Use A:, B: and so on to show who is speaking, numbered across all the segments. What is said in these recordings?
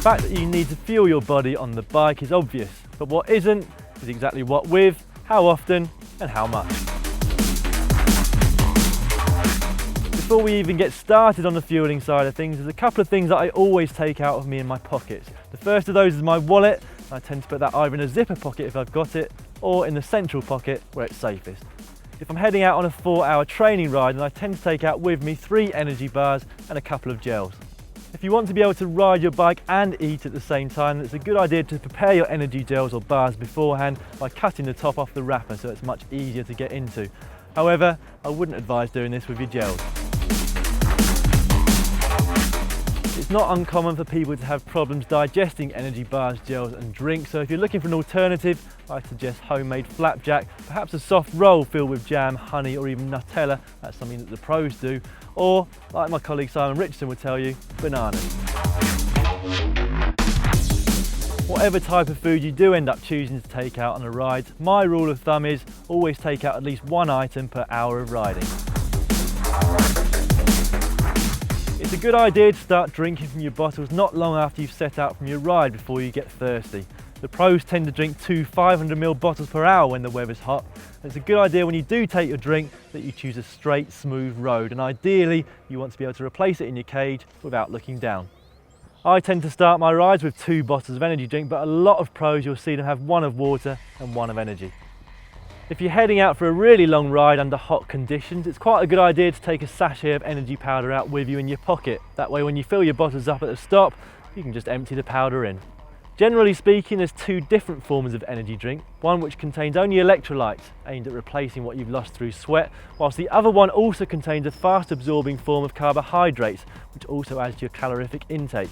A: The fact that you need to fuel your body on the bike is obvious, but what isn't is exactly what with, how often and how much. Before we even get started on the fueling side of things, there's a couple of things that I always take out of me in my pockets. The first of those is my wallet. I tend to put that either in a zipper pocket if I've got it, or in the central pocket where it's safest. If I'm heading out on a 4-hour training ride, then I tend to take out with me 3 energy bars and a couple of gels. If you want to be able to ride your bike and eat at the same time, then it's a good idea to prepare your energy gels or bars beforehand by cutting the top off the wrapper so it's much easier to get into. However, I wouldn't advise doing this with your gels. It's not uncommon for people to have problems digesting energy bars, gels and drinks, so if you're looking for an alternative, I suggest homemade flapjack, perhaps a soft roll filled with jam, honey or even Nutella. That's something that the pros do. Or, like my colleague Simon Richardson would tell you, bananas. Whatever type of food you do end up choosing to take out on a ride, my rule of thumb is always take out at least 1 item per hour of riding. It's a good idea to start drinking from your bottles not long after you've set out from your ride before you get thirsty. The pros tend to drink 2 500ml bottles per hour when the weather's hot. It's a good idea when you do take your drink that you choose a straight, smooth road, and ideally you want to be able to replace it in your cage without looking down. I tend to start my rides with 2 bottles of energy drink, but a lot of pros you'll see them have 1 of water and 1 of energy. If you're heading out for a really long ride under hot conditions, it's quite a good idea to take a sachet of energy powder out with you in your pocket. That way when you fill your bottles up at the stop, you can just empty the powder in. Generally speaking, there's 2 different forms of energy drink, one which contains only electrolytes, aimed at replacing what you've lost through sweat, whilst the other one also contains a fast absorbing form of carbohydrates, which also adds to your calorific intake.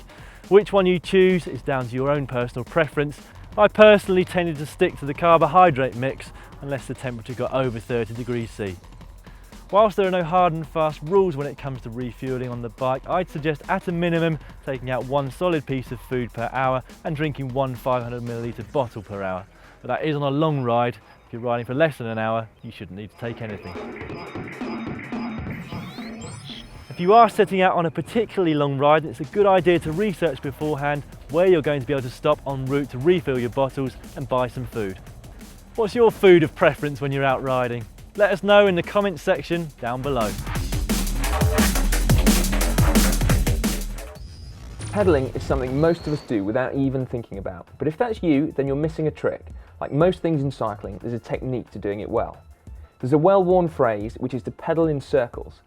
A: Which one you choose is down to your own personal preference. I personally tended to stick to the carbohydrate mix unless the temperature got over 30 degrees C. Whilst there are no hard and fast rules when it comes to refueling on the bike, I'd suggest at a minimum taking out 1 solid piece of food per hour and drinking 1 500ml bottle per hour. But that is on a long ride. If you're riding for less than an hour, you shouldn't need to take anything. If you are setting out on a particularly long ride, it's a good idea to research beforehand where you're going to be able to stop en route to refill your bottles and buy some food. What's your food of preference when you're out riding? Let us know in the comments section down below.
B: Pedalling is something most of us do without even thinking about. But if that's you, then you're missing a trick. Like most things in cycling, there's a technique to doing it well. There's a well-worn phrase which is to pedal in circles.